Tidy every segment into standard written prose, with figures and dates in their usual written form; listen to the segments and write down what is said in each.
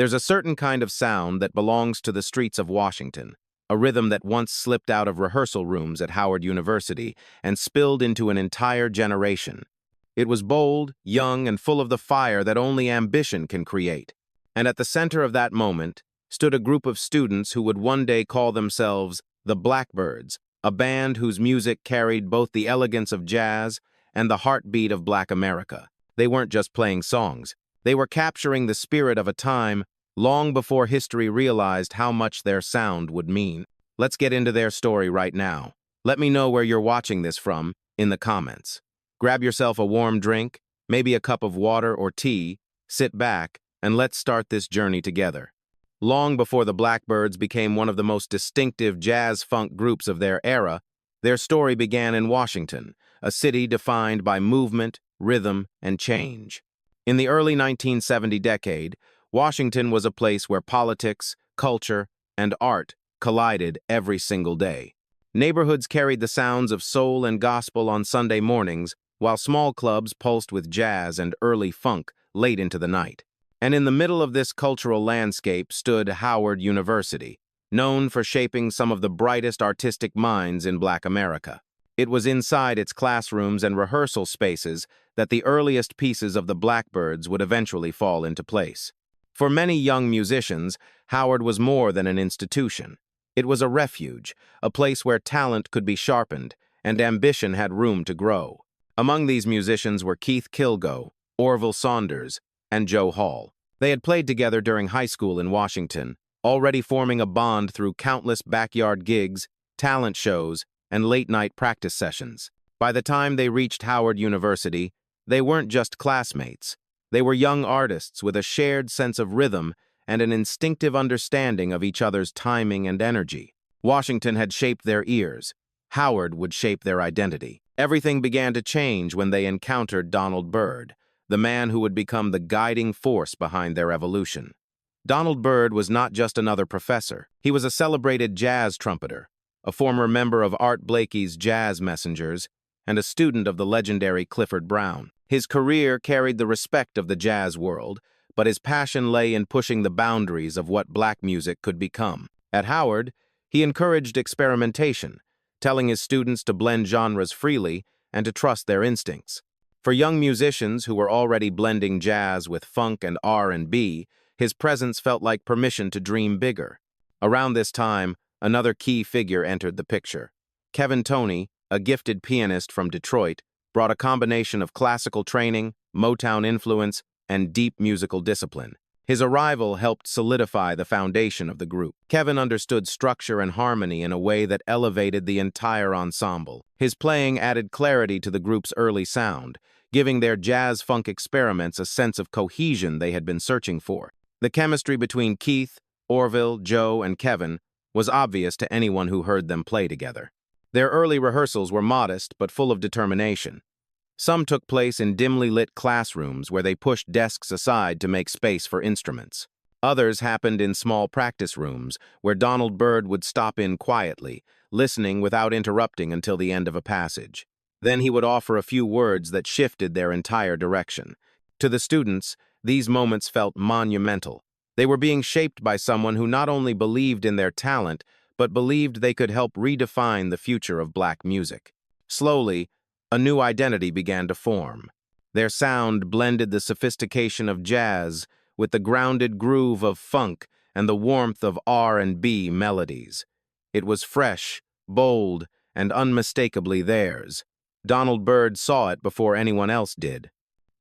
There's a certain kind of sound that belongs to the streets of Washington, a rhythm that once slipped out of rehearsal rooms at Howard University and spilled into an entire generation. It was bold, young, and full of the fire that only ambition can create. And at the center of that moment stood a group of students who would one day call themselves the Blackbyrds, a band whose music carried both the elegance of jazz and the heartbeat of Black America. They weren't just playing songs. They were capturing the spirit of a time long before history realized how much their sound would mean. Let's get into their story right now. Let me know where you're watching this from in the comments. Grab yourself a warm drink, maybe a cup of water or tea, sit back, and let's start this journey together. Long before the Blackbyrds became one of the most distinctive jazz-funk groups of their era, their story began in Washington, a city defined by movement, rhythm, and change. In the early 1970 decade, Washington was a place where politics, culture, and art collided every single day. Neighborhoods carried the sounds of soul and gospel on Sunday mornings, while small clubs pulsed with jazz and early funk late into the night. And in the middle of this cultural landscape stood Howard University, known for shaping some of the brightest artistic minds in Black America. It was inside its classrooms and rehearsal spaces that the earliest pieces of the Blackbyrds would eventually fall into place. For many young musicians, Howard was more than an institution. It was a refuge, a place where talent could be sharpened and ambition had room to grow. Among these musicians were Keith Kilgo, Orville Saunders, and Joe Hall. They had played together during high school in Washington, already forming a bond through countless backyard gigs, talent shows, and late-night practice sessions. By the time they reached Howard University, they weren't just classmates. They were young artists with a shared sense of rhythm and an instinctive understanding of each other's timing and energy. Washington had shaped their ears. Howard would shape their identity. Everything began to change when they encountered Donald Byrd, the man who would become the guiding force behind their evolution. Donald Byrd was not just another professor. He was a celebrated jazz trumpeter, a former member of Art Blakey's Jazz Messengers, and a student of the legendary Clifford Brown. His career carried the respect of the jazz world, but his passion lay in pushing the boundaries of what black music could become. At Howard, he encouraged experimentation, telling his students to blend genres freely and to trust their instincts. For young musicians who were already blending jazz with funk and R&B, his presence felt like permission to dream bigger. Around this time, another key figure entered the picture. Kevin Toney, a gifted pianist from Detroit, brought a combination of classical training, Motown influence, and deep musical discipline. His arrival helped solidify the foundation of the group. Kevin understood structure and harmony in a way that elevated the entire ensemble. His playing added clarity to the group's early sound, giving their jazz-funk experiments a sense of cohesion they had been searching for. The chemistry between Keith, Orville, Joe, and Kevin was obvious to anyone who heard them play together. Their early rehearsals were modest but full of determination. Some took place in dimly lit classrooms where they pushed desks aside to make space for instruments. Others happened in small practice rooms where Donald Byrd would stop in quietly, listening without interrupting until the end of a passage. Then he would offer a few words that shifted their entire direction. To the students, these moments felt monumental. They were being shaped by someone who not only believed in their talent, but believed they could help redefine the future of black music. Slowly, a new identity began to form. Their sound blended the sophistication of jazz with the grounded groove of funk and the warmth of R&B melodies. It was fresh, bold, and unmistakably theirs. Donald Byrd saw it before anyone else did.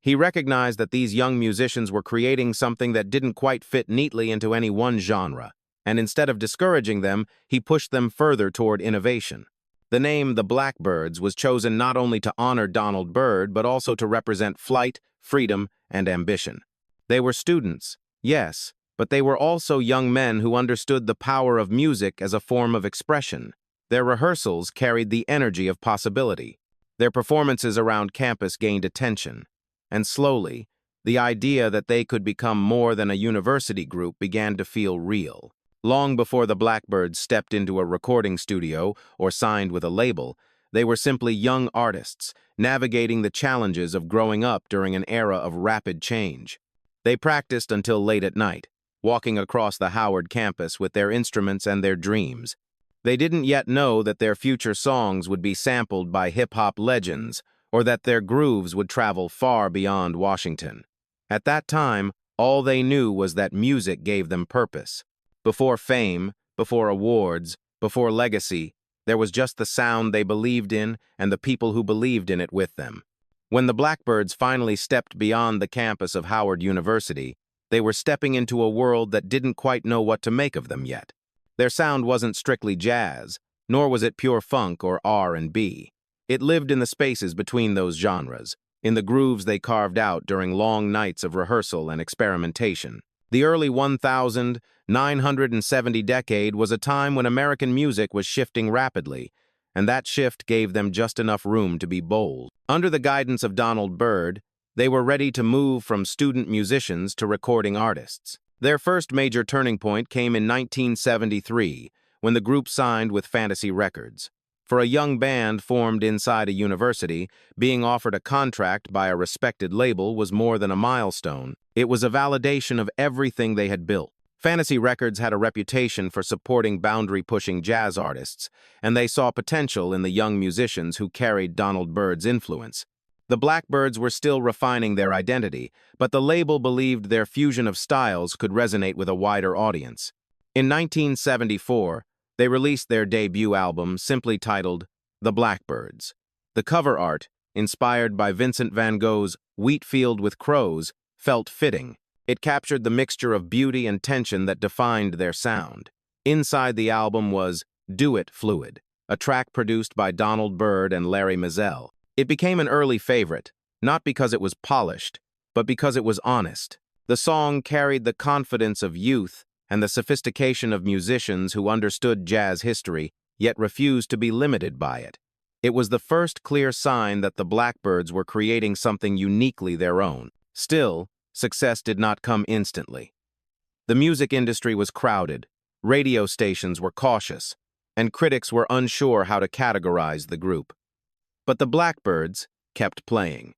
He recognized that these young musicians were creating something that didn't quite fit neatly into any one genre, and instead of discouraging them, he pushed them further toward innovation. The name the Blackbyrds was chosen not only to honor Donald Byrd, but also to represent flight, freedom, and ambition. They were students, yes, but they were also young men who understood the power of music as a form of expression. Their rehearsals carried the energy of possibility. Their performances around campus gained attention. And slowly, the idea that they could become more than a university group began to feel real. Long before the Blackbyrds stepped into a recording studio or signed with a label, they were simply young artists, navigating the challenges of growing up during an era of rapid change. They practiced until late at night, walking across the Howard campus with their instruments and their dreams. They didn't yet know that their future songs would be sampled by hip-hop legends, or that their grooves would travel far beyond Washington. At that time, all they knew was that music gave them purpose. Before fame, before awards, before legacy, there was just the sound they believed in and the people who believed in it with them. When the Blackbyrds finally stepped beyond the campus of Howard University, they were stepping into a world that didn't quite know what to make of them yet. Their sound wasn't strictly jazz, nor was it pure funk or R&B. It lived in the spaces between those genres, in the grooves they carved out during long nights of rehearsal and experimentation. The early 1970 decade was a time when American music was shifting rapidly, and that shift gave them just enough room to be bold. Under the guidance of Donald Byrd, they were ready to move from student musicians to recording artists. Their first major turning point came in 1973, when the group signed with Fantasy Records. For a young band formed inside a university, being offered a contract by a respected label was more than a milestone. It was a validation of everything they had built. Fantasy Records had a reputation for supporting boundary-pushing jazz artists, and they saw potential in the young musicians who carried Donald Byrd's influence. The Blackbyrds were still refining their identity, but the label believed their fusion of styles could resonate with a wider audience. In 1974, they released their debut album, simply titled The Blackbyrds. The cover art, inspired by Vincent van Gogh's Wheat Field with Crows, felt fitting. It captured the mixture of beauty and tension that defined their sound. Inside the album was Do It Fluid, a track produced by Donald Byrd and Larry Mizell. It became an early favorite, not because it was polished, but because it was honest. The song carried the confidence of youth and the sophistication of musicians who understood jazz history, yet refused to be limited by it. It was the first clear sign that the Blackbyrds were creating something uniquely their own. Still, success did not come instantly. The music industry was crowded, radio stations were cautious, and critics were unsure how to categorize the group. But the Blackbyrds kept playing.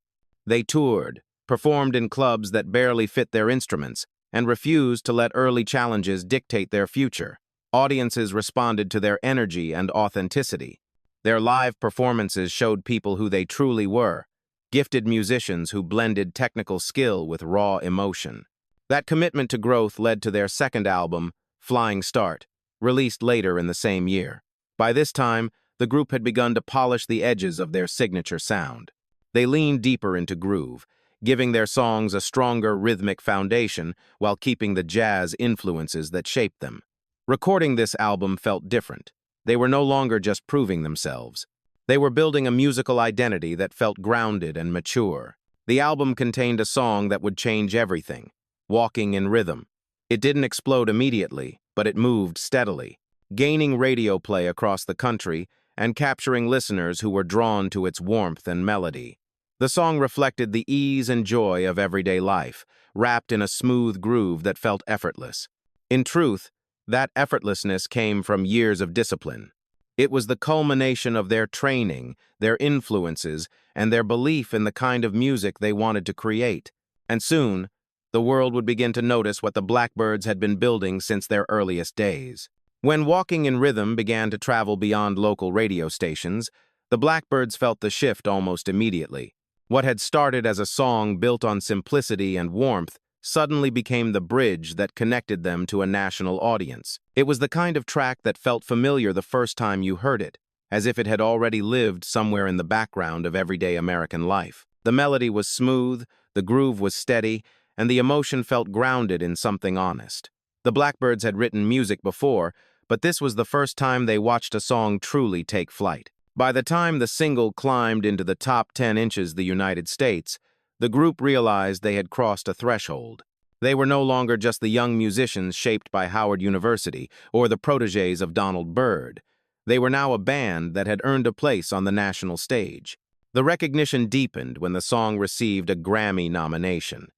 They toured, performed in clubs that barely fit their instruments, and refused to let early challenges dictate their future. Audiences responded to their energy and authenticity. Their live performances showed people who they truly were, gifted musicians who blended technical skill with raw emotion. That commitment to growth led to their second album, Flying Start, released later in the same year. By this time, the group had begun to polish the edges of their signature sound. They leaned deeper into groove, giving their songs a stronger rhythmic foundation while keeping the jazz influences that shaped them. Recording this album felt different. They were no longer just proving themselves. They were building a musical identity that felt grounded and mature. The album contained a song that would change everything, Walking in Rhythm. It didn't explode immediately, but it moved steadily, gaining radio play across the country and capturing listeners who were drawn to its warmth and melody. The song reflected the ease and joy of everyday life, wrapped in a smooth groove that felt effortless. In truth, that effortlessness came from years of discipline. It was the culmination of their training, their influences, and their belief in the kind of music they wanted to create. And soon, the world would begin to notice what the Blackbyrds had been building since their earliest days. When Walking in Rhythm began to travel beyond local radio stations, the Blackbyrds felt the shift almost immediately. What had started as a song built on simplicity and warmth suddenly became the bridge that connected them to a national audience. It was the kind of track that felt familiar the first time you heard it, as if it had already lived somewhere in the background of everyday American life. The melody was smooth, the groove was steady, and the emotion felt grounded in something honest. The Blackbyrds had written music before, but this was the first time they watched a song truly take flight. By the time the single climbed into the top 10 inches of the United States, the group realized they had crossed a threshold. They were no longer just the young musicians shaped by Howard University or the protégés of Donald Byrd. They were now a band that had earned a place on the national stage. The recognition deepened when the song received a Grammy nomination.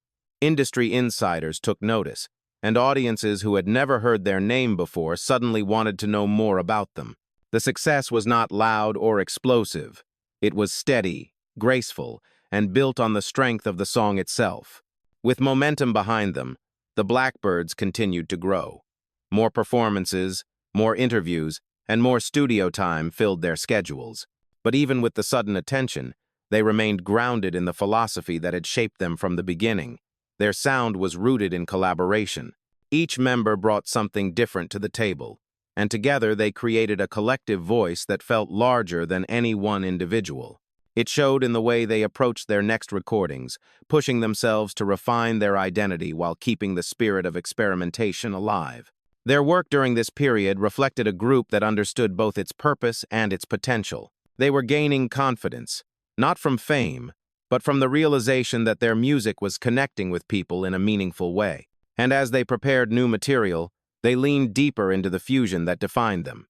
Industry insiders took notice, and audiences who had never heard their name before suddenly wanted to know more about them. The success was not loud or explosive. It was steady, graceful, and built on the strength of the song itself. With momentum behind them, the Blackbyrds continued to grow. More performances, more interviews, and more studio time filled their schedules. But even with the sudden attention, they remained grounded in the philosophy that had shaped them from the beginning. Their sound was rooted in collaboration. Each member brought something different to the table, and together they created a collective voice that felt larger than any one individual. It showed in the way they approached their next recordings, pushing themselves to refine their identity while keeping the spirit of experimentation alive. Their work during this period reflected a group that understood both its purpose and its potential. They were gaining confidence, not from fame, but from the realization that their music was connecting with people in a meaningful way. And as they prepared new material, they leaned deeper into the fusion that defined them.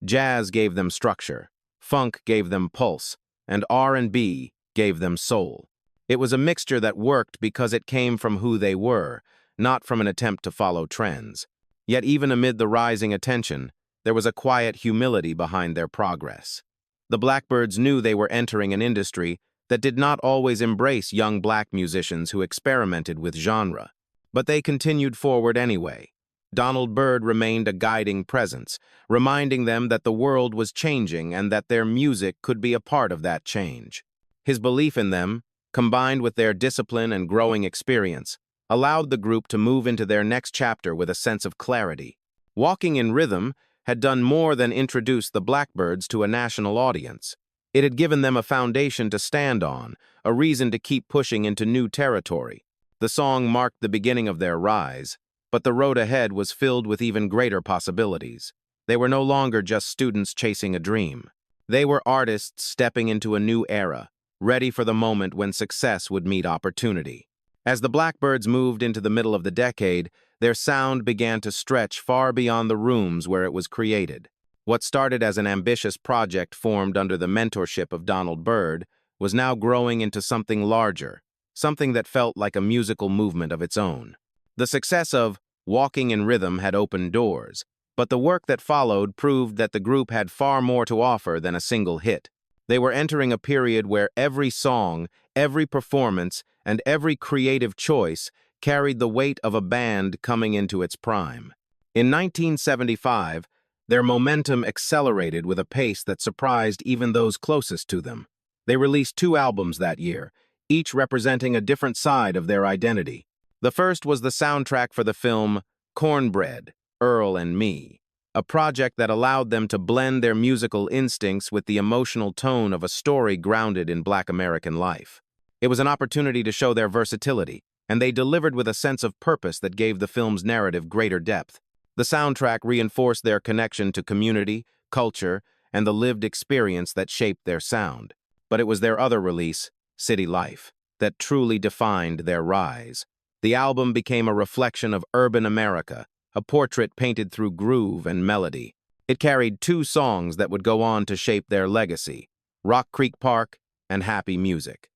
Jazz gave them structure, funk gave them pulse, and R&B gave them soul. It was a mixture that worked because it came from who they were, not from an attempt to follow trends. Yet even amid the rising attention, there was a quiet humility behind their progress. The Blackbyrds knew they were entering an industry that did not always embrace young black musicians who experimented with genre. But they continued forward anyway. Donald Byrd remained a guiding presence, reminding them that the world was changing and that their music could be a part of that change. His belief in them, combined with their discipline and growing experience, allowed the group to move into their next chapter with a sense of clarity. Walking in Rhythm had done more than introduce the Blackbyrds to a national audience. It had given them a foundation to stand on, a reason to keep pushing into new territory. The song marked the beginning of their rise, but the road ahead was filled with even greater possibilities. They were no longer just students chasing a dream. They were artists stepping into a new era, ready for the moment when success would meet opportunity. As the Blackbyrds moved into the middle of the decade, their sound began to stretch far beyond the rooms where it was created. What started as an ambitious project formed under the mentorship of Donald Byrd was now growing into something larger, something that felt like a musical movement of its own. The success of Walking in Rhythm had opened doors, but the work that followed proved that the group had far more to offer than a single hit. They were entering a period where every song, every performance, and every creative choice carried the weight of a band coming into its prime. In 1975, their momentum accelerated with a pace that surprised even those closest to them. They released 2 albums that year, each representing a different side of their identity. The first was the soundtrack for the film Cornbread, Earl and Me, a project that allowed them to blend their musical instincts with the emotional tone of a story grounded in Black American life. It was an opportunity to show their versatility, and they delivered with a sense of purpose that gave the film's narrative greater depth. The soundtrack reinforced their connection to community, culture, and the lived experience that shaped their sound. But it was their other release, City Life, that truly defined their rise. The album became a reflection of urban America, a portrait painted through groove and melody. It carried 2 songs that would go on to shape their legacy, Rock Creek Park and Happy Music.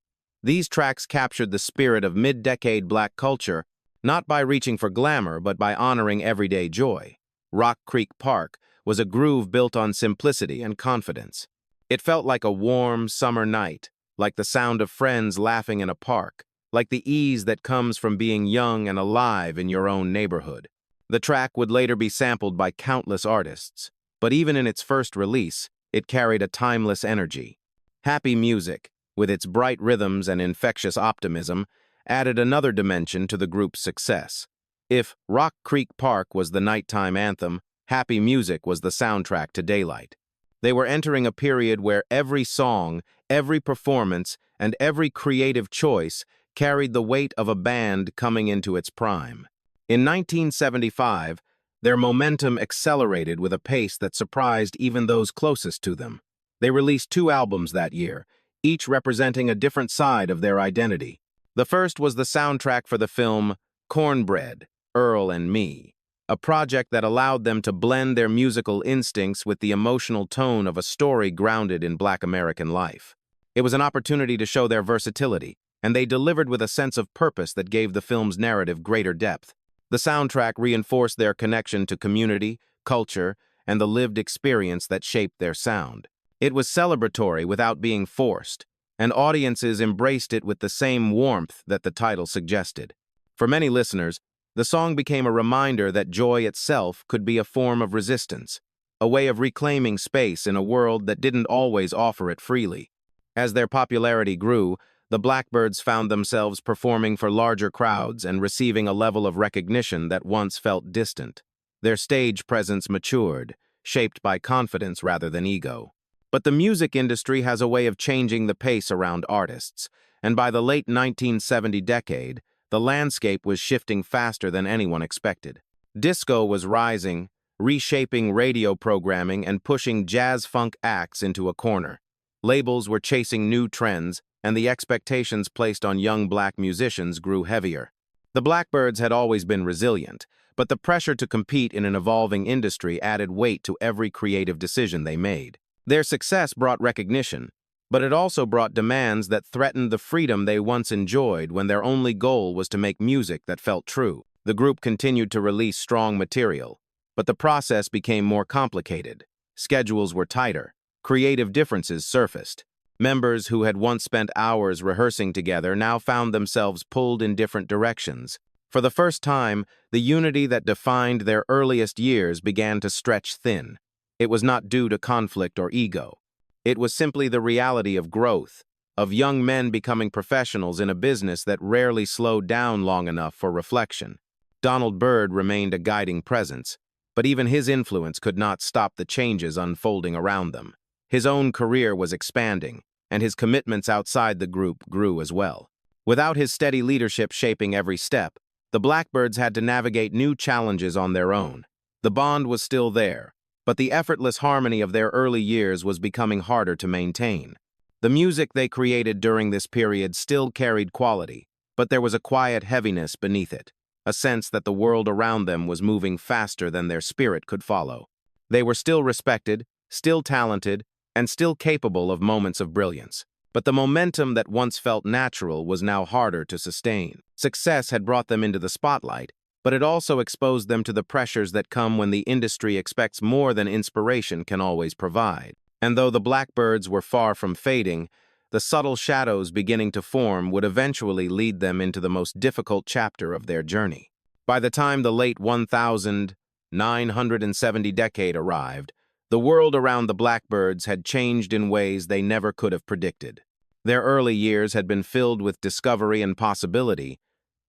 These tracks captured the spirit of mid-decade Black culture, not by reaching for glamour, but by honoring everyday joy. Rock Creek Park was a groove built on simplicity and confidence. It felt like a warm summer night, like the sound of friends laughing in a park, like the ease that comes from being young and alive in your own neighborhood. The track would later be sampled by countless artists, but even in its first release, it carried a timeless energy. Happy Music, with its bright rhythms and infectious optimism, added another dimension to the group's success. If Rock Creek Park was the nighttime anthem, Happy Music was the soundtrack to daylight. They were entering a period where every song, every performance, and every creative choice carried the weight of a band coming into its prime. In 1975, their momentum accelerated with a pace that surprised even those closest to them. They released 2 albums that year, each representing a different side of their identity. The first was the soundtrack for the film Cornbread, Earl and Me, a project that allowed them to blend their musical instincts with the emotional tone of a story grounded in Black American life. It was an opportunity to show their versatility, and they delivered with a sense of purpose that gave the film's narrative greater depth. The soundtrack reinforced their connection to community, culture, and the lived experience that shaped their sound. It was celebratory without being forced, and audiences embraced it with the same warmth that the title suggested. For many listeners, The song became a reminder that joy itself could be a form of resistance, a way of reclaiming space in a world that didn't always offer it freely. As their popularity grew, the Blackbyrds found themselves performing for larger crowds and receiving a level of recognition that once felt distant. Their stage presence matured, shaped by confidence rather than ego. But the music industry has a way of changing the pace around artists, and by the late 1970 decade, the landscape was shifting faster than anyone expected. Disco was rising, reshaping radio programming and pushing jazz-funk acts into a corner. Labels were chasing new trends, and the expectations placed on young black musicians grew heavier. The Blackbyrds had always been resilient, but the pressure to compete in an evolving industry added weight to every creative decision they made. Their success brought recognition, but it also brought demands that threatened the freedom they once enjoyed when their only goal was to make music that felt true. The group continued to release strong material, but the process became more complicated. Schedules were tighter. Creative differences surfaced. Members who had once spent hours rehearsing together now found themselves pulled in different directions. For the first time, the unity that defined their earliest years began to stretch thin. It was not due to conflict or ego. It was simply the reality of growth, of young men becoming professionals in a business that rarely slowed down long enough for reflection. Donald Byrd remained a guiding presence, but even his influence could not stop the changes unfolding around them. His own career was expanding, and his commitments outside the group grew as well. Without his steady leadership shaping every step, the Blackbyrds had to navigate new challenges on their own. The bond was still there, but the effortless harmony of their early years was becoming harder to maintain. The music they created during this period still carried quality, but there was a quiet heaviness beneath it, a sense that the world around them was moving faster than their spirit could follow. They were still respected, still talented, and still capable of moments of brilliance. But the momentum that once felt natural was now harder to sustain. Success had brought them into the spotlight, but it also exposed them to the pressures that come when the industry expects more than inspiration can always provide. And though the Blackbyrds were far from fading, the subtle shadows beginning to form would eventually lead them into the most difficult chapter of their journey. By the time the late 1970 decade arrived, the world around the Blackbyrds had changed in ways they never could have predicted. Their early years had been filled with discovery and possibility,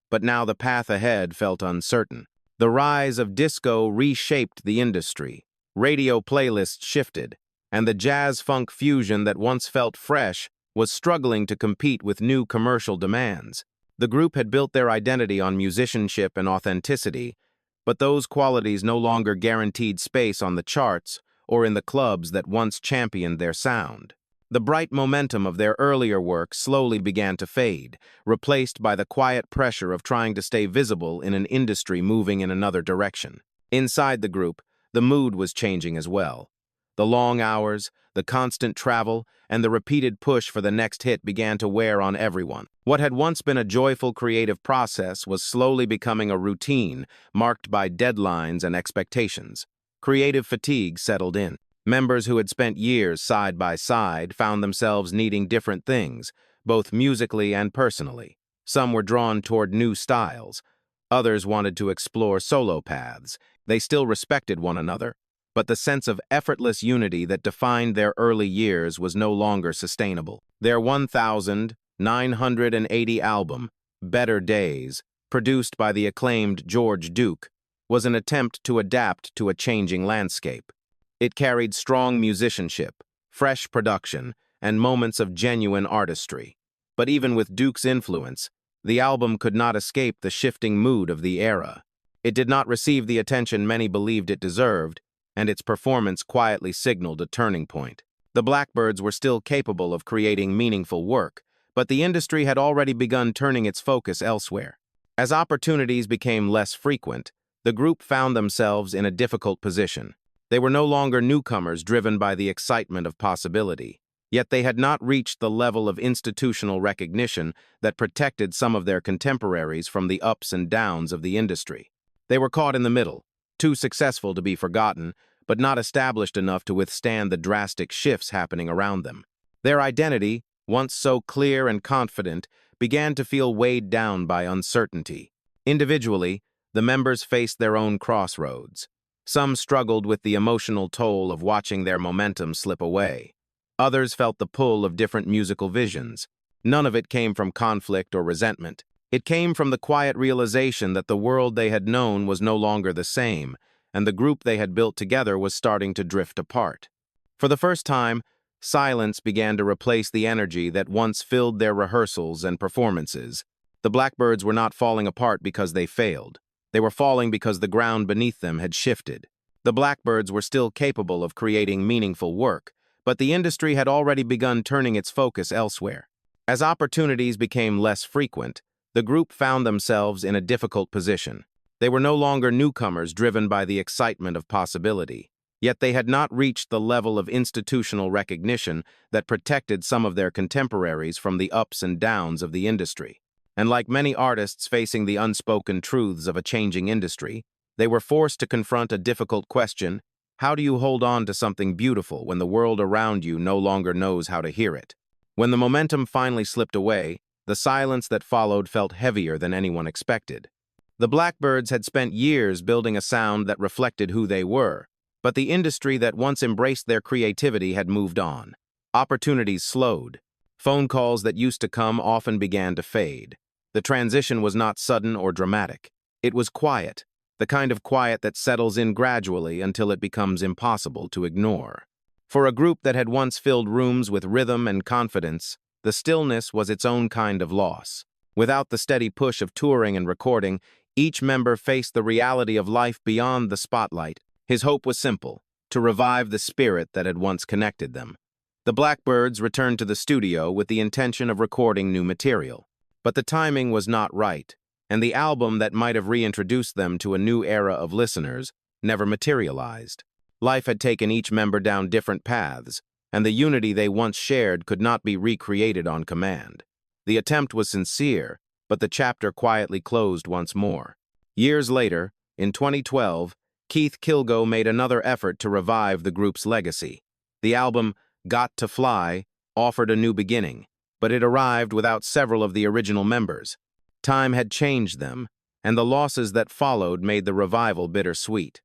but now the path ahead felt uncertain. The rise of disco reshaped the industry, radio playlists shifted, and the jazz-funk fusion that once felt fresh was struggling to compete with new commercial demands. The group had built their identity on musicianship and authenticity, but those qualities no longer guaranteed space on the charts or in the clubs that once championed their sound. The bright momentum of their earlier work slowly began to fade, replaced by the quiet pressure of trying to stay visible in an industry moving in another direction. Inside the group, the mood was changing as well. The long hours, the constant travel, and the repeated push for the next hit began to wear on everyone. What had once been a joyful creative process was slowly becoming a routine marked by deadlines and expectations. Creative fatigue settled in. Members who had spent years side by side found themselves needing different things, both musically and personally. Some were drawn toward new styles. Others wanted to explore solo paths. They still respected one another, but the sense of effortless unity that defined their early years was no longer sustainable. Their 1980 album, Better Days, produced by the acclaimed George Duke, was an attempt to adapt to a changing landscape. It carried strong musicianship, fresh production, and moments of genuine artistry. But even with Duke's influence, the album could not escape the shifting mood of the era. It did not receive the attention many believed it deserved, and its performance quietly signaled a turning point. The Blackbyrds were still capable of creating meaningful work, but the industry had already begun turning its focus elsewhere. As opportunities became less frequent, the group found themselves in a difficult position. They were no longer newcomers driven by the excitement of possibility, yet they had not reached the level of institutional recognition that protected some of their contemporaries from the ups and downs of the industry. They were caught in the middle, too successful to be forgotten, but not established enough to withstand the drastic shifts happening around them. Their identity, once so clear and confident, began to feel weighed down by uncertainty. Individually, the members faced their own crossroads. Some struggled with the emotional toll of watching their momentum slip away. Others felt the pull of different musical visions. None of it came from conflict or resentment. It came from the quiet realization that the world they had known was no longer the same, and the group they had built together was starting to drift apart. For the first time, silence began to replace the energy that once filled their rehearsals and performances. The Blackbyrds were not falling apart because they failed. They were falling because the ground beneath them had shifted. The Blackbyrds were still capable of creating meaningful work, but the industry had already begun turning its focus elsewhere. As opportunities became less frequent, the group found themselves in a difficult position. They were no longer newcomers driven by the excitement of possibility. Yet they had not reached the level of institutional recognition that protected some of their contemporaries from the ups and downs of the industry. And like many artists facing the unspoken truths of a changing industry, they were forced to confront a difficult question: how do you hold on to something beautiful when the world around you no longer knows how to hear it? When the momentum finally slipped away, the silence that followed felt heavier than anyone expected. The Blackbyrds had spent years building a sound that reflected who they were, but the industry that once embraced their creativity had moved on. Opportunities slowed. Phone calls that used to come often began to fade. The transition was not sudden or dramatic. It was quiet, the kind of quiet that settles in gradually until it becomes impossible to ignore. For a group that had once filled rooms with rhythm and confidence, the stillness was its own kind of loss. Without the steady push of touring and recording, each member faced the reality of life beyond the spotlight. His hope was simple: to revive the spirit that had once connected them. The Blackbyrds returned to the studio with the intention of recording new material. But the timing was not right, and the album that might have reintroduced them to a new era of listeners never materialized. Life had taken each member down different paths, and the unity they once shared could not be recreated on command. The attempt was sincere, but the chapter quietly closed once more. Years later, in 2012, Keith Kilgo made another effort to revive the group's legacy. The album, Got to Fly, offered a new beginning, but it arrived without several of the original members. Time had changed them, and the losses that followed made the revival bittersweet.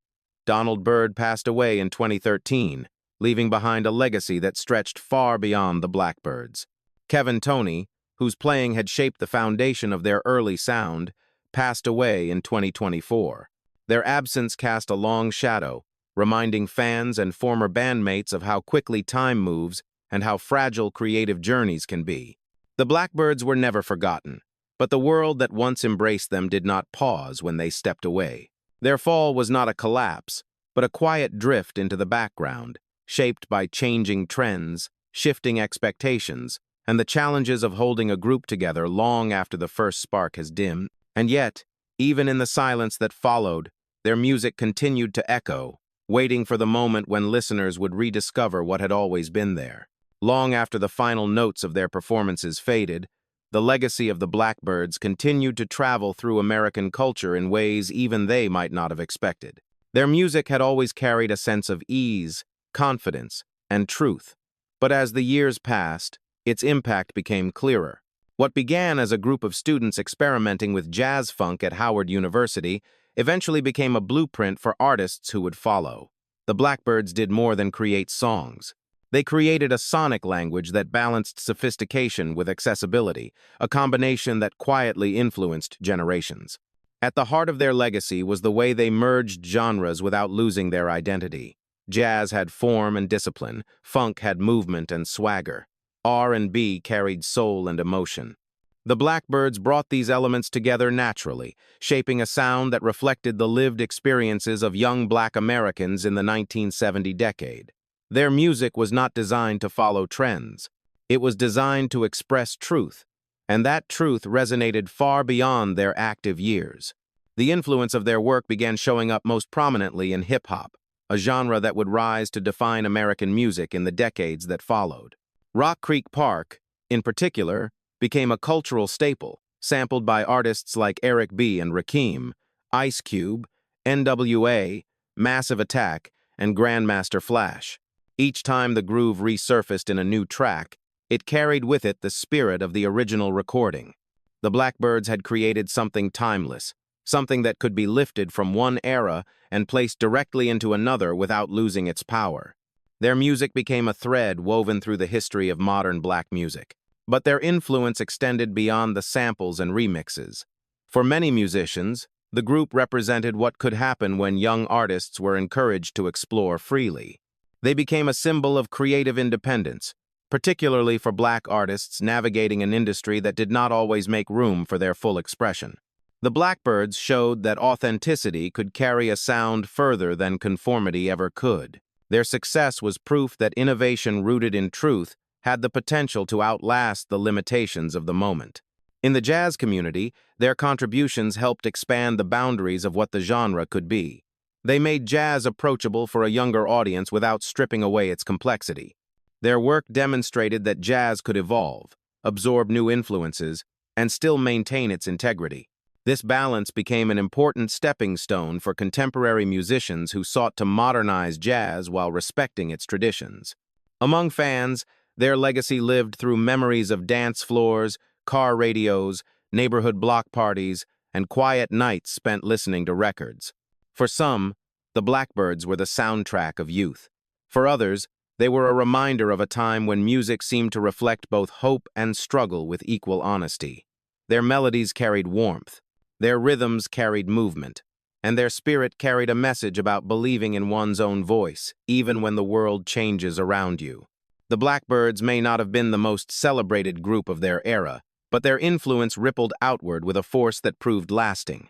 Donald Byrd passed away in 2013, leaving behind a legacy that stretched far beyond the Blackbyrds. Kevin Toney, whose playing had shaped the foundation of their early sound, passed away in 2024. Their absence cast a long shadow, reminding fans and former bandmates of how quickly time moves and how fragile creative journeys can be. The Blackbyrds were never forgotten, but the world that once embraced them did not pause when they stepped away. Their fall was not a collapse, but a quiet drift into the background, shaped by changing trends, shifting expectations, and the challenges of holding a group together long after the first spark has dimmed. And yet, even in the silence that followed, their music continued to echo, waiting for the moment when listeners would rediscover what had always been there. Long after the final notes of their performances faded, the legacy of the Blackbyrds continued to travel through American culture in ways even they might not have expected. Their music had always carried a sense of ease, confidence, and truth. But as the years passed, its impact became clearer. What began as a group of students experimenting with jazz funk at Howard University eventually became a blueprint for artists who would follow. The Blackbyrds did more than create songs. They created a sonic language that balanced sophistication with accessibility, a combination that quietly influenced generations. At the heart of their legacy was the way they merged genres without losing their identity. Jazz had form and discipline, funk had movement and swagger. R&B carried soul and emotion. The Blackbyrds brought these elements together naturally, shaping a sound that reflected the lived experiences of young Black Americans in the 1970 decade. Their music was not designed to follow trends. It was designed to express truth, and that truth resonated far beyond their active years. The influence of their work began showing up most prominently in hip-hop, a genre that would rise to define American music in the decades that followed. Rock Creek Park, in particular, became a cultural staple, sampled by artists like Eric B. and Rakim, Ice Cube, NWA, Massive Attack, and Grandmaster Flash. Each time the groove resurfaced in a new track, it carried with it the spirit of the original recording. The Blackbyrds had created something timeless, something that could be lifted from one era and placed directly into another without losing its power. Their music became a thread woven through the history of modern black music. But their influence extended beyond the samples and remixes. For many musicians, the group represented what could happen when young artists were encouraged to explore freely. They became a symbol of creative independence, particularly for black artists navigating an industry that did not always make room for their full expression. The Blackbyrds showed that authenticity could carry a sound further than conformity ever could. Their success was proof that innovation rooted in truth had the potential to outlast the limitations of the moment. In the jazz community, their contributions helped expand the boundaries of what the genre could be. They made jazz approachable for a younger audience without stripping away its complexity. Their work demonstrated that jazz could evolve, absorb new influences, and still maintain its integrity. This balance became an important stepping stone for contemporary musicians who sought to modernize jazz while respecting its traditions. Among fans, their legacy lived through memories of dance floors, car radios, neighborhood block parties, and quiet nights spent listening to records. For some, the Blackbyrds were the soundtrack of youth. For others, they were a reminder of a time when music seemed to reflect both hope and struggle with equal honesty. Their melodies carried warmth, their rhythms carried movement, and their spirit carried a message about believing in one's own voice, even when the world changes around you. The Blackbyrds may not have been the most celebrated group of their era, but their influence rippled outward with a force that proved lasting.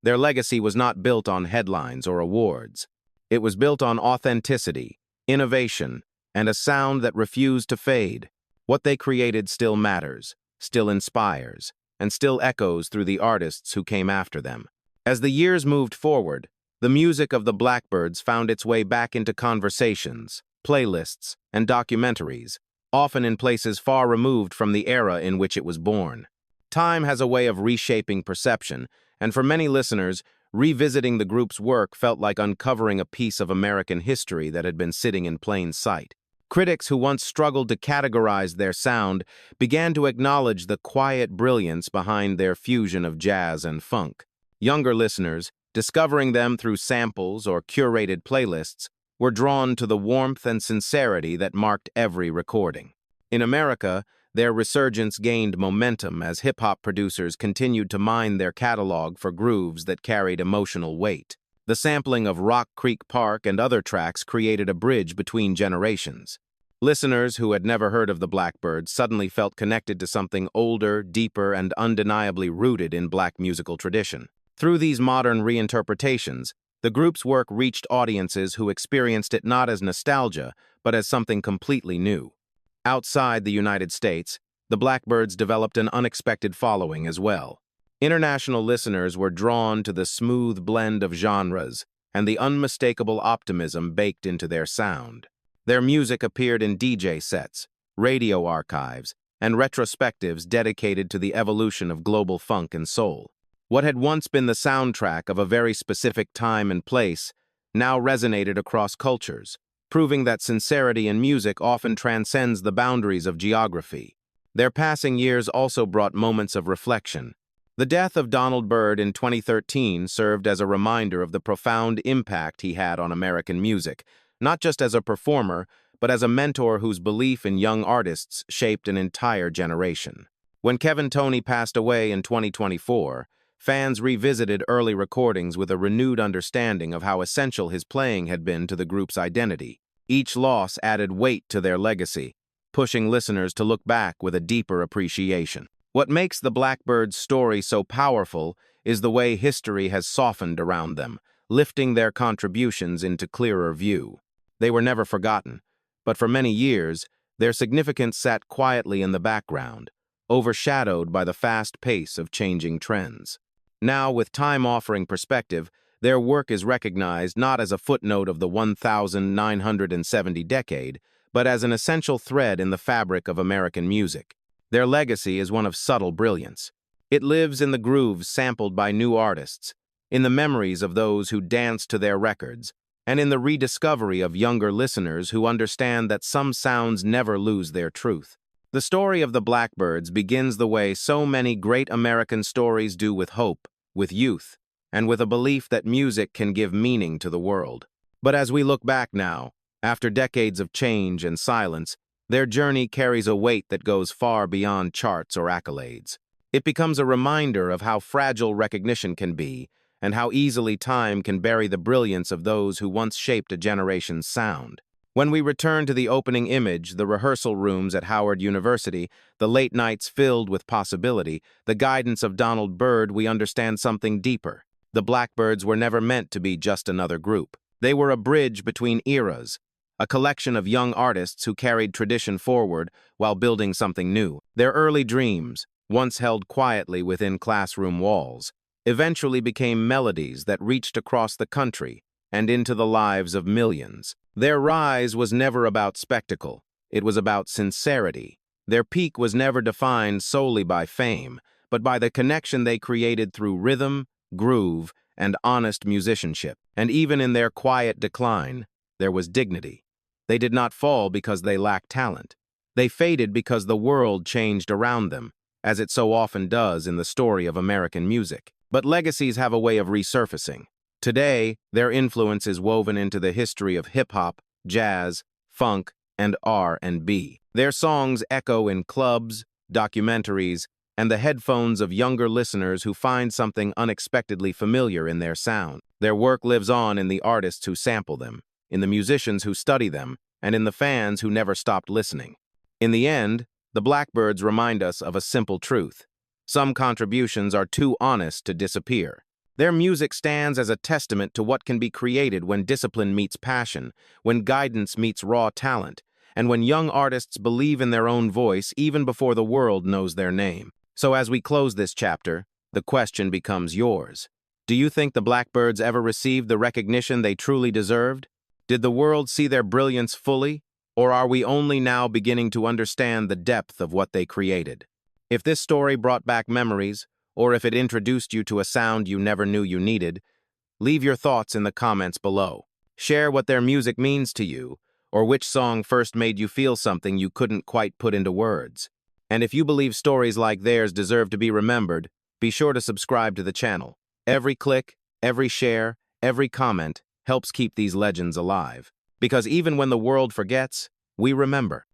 Their legacy was not built on headlines or awards. It was built on authenticity, innovation, and a sound that refused to fade. What they created still matters, still inspires, and still echoes through the artists who came after them. As the years moved forward, the music of the Blackbyrds found its way back into conversations, playlists, and documentaries, often in places far removed from the era in which it was born. Time has a way of reshaping perception, and for many listeners, revisiting the group's work felt like uncovering a piece of American history that had been sitting in plain sight. Critics who once struggled to categorize their sound began to acknowledge the quiet brilliance behind their fusion of jazz and funk. Younger listeners, discovering them through samples or curated playlists, were drawn to the warmth and sincerity that marked every recording. In America, their resurgence gained momentum as hip-hop producers continued to mine their catalog for grooves that carried emotional weight. The sampling of Rock Creek Park and other tracks created a bridge between generations. Listeners who had never heard of the Blackbyrds suddenly felt connected to something older, deeper, and undeniably rooted in black musical tradition. Through these modern reinterpretations, the group's work reached audiences who experienced it not as nostalgia, but as something completely new. Outside the United States, the Blackbyrds developed an unexpected following as well. International listeners were drawn to the smooth blend of genres and the unmistakable optimism baked into their sound. Their music appeared in DJ sets, radio archives, and retrospectives dedicated to the evolution of global funk and soul. What had once been the soundtrack of a very specific time and place now resonated across cultures, proving that sincerity in music often transcends the boundaries of geography. Their passing years also brought moments of reflection. The death of Donald Byrd in 2013 served as a reminder of the profound impact he had on American music, not just as a performer, but as a mentor whose belief in young artists shaped an entire generation. When Kevin Toney passed away in 2024, fans revisited early recordings with a renewed understanding of how essential his playing had been to the group's identity. Each loss added weight to their legacy, pushing listeners to look back with a deeper appreciation. What makes the Blackbyrds' story so powerful is the way history has softened around them, lifting their contributions into clearer view. They were never forgotten, but for many years, their significance sat quietly in the background, overshadowed by the fast pace of changing trends. Now, with time offering perspective, their work is recognized not as a footnote of the 1970 decade, but as an essential thread in the fabric of American music. Their legacy is one of subtle brilliance. It lives in the grooves sampled by new artists, in the memories of those who danced to their records, and in the rediscovery of younger listeners who understand that some sounds never lose their truth. The story of the Blackbyrds begins the way so many great American stories do, with hope, with youth, and with a belief that music can give meaning to the world. But as we look back now, after decades of change and silence, their journey carries a weight that goes far beyond charts or accolades. It becomes a reminder of how fragile recognition can be, and how easily time can bury the brilliance of those who once shaped a generation's sound. When we return to the opening image, the rehearsal rooms at Howard University, the late nights filled with possibility, the guidance of Donald Byrd, we understand something deeper. The Blackbyrds were never meant to be just another group. They were a bridge between eras, a collection of young artists who carried tradition forward while building something new. Their early dreams, once held quietly within classroom walls, eventually became melodies that reached across the country and into the lives of millions. Their rise was never about spectacle. It was about sincerity. Their peak was never defined solely by fame, but by the connection they created through rhythm, groove, and honest musicianship. And even in their quiet decline, there was dignity. They did not fall because they lacked talent. They faded because the world changed around them, as it so often does in the story of American music. But legacies have a way of resurfacing. Today, their influence is woven into the history of hip-hop, jazz, funk, and R&B. Their songs echo in clubs, documentaries, and the headphones of younger listeners who find something unexpectedly familiar in their sound. Their work lives on in the artists who sample them, in the musicians who study them, and in the fans who never stopped listening. In the end, the Blackbyrds remind us of a simple truth. Some contributions are too honest to disappear. Their music stands as a testament to what can be created when discipline meets passion, when guidance meets raw talent, and when young artists believe in their own voice even before the world knows their name. So as we close this chapter, the question becomes yours. Do you think the Blackbyrds ever received the recognition they truly deserved? Did the world see their brilliance fully, or are we only now beginning to understand the depth of what they created? If this story brought back memories, or if it introduced you to a sound you never knew you needed, leave your thoughts in the comments below. Share what their music means to you, or which song first made you feel something you couldn't quite put into words. And if you believe stories like theirs deserve to be remembered, be sure to subscribe to the channel. Every click, every share, every comment helps keep these legends alive. Because even when the world forgets, we remember.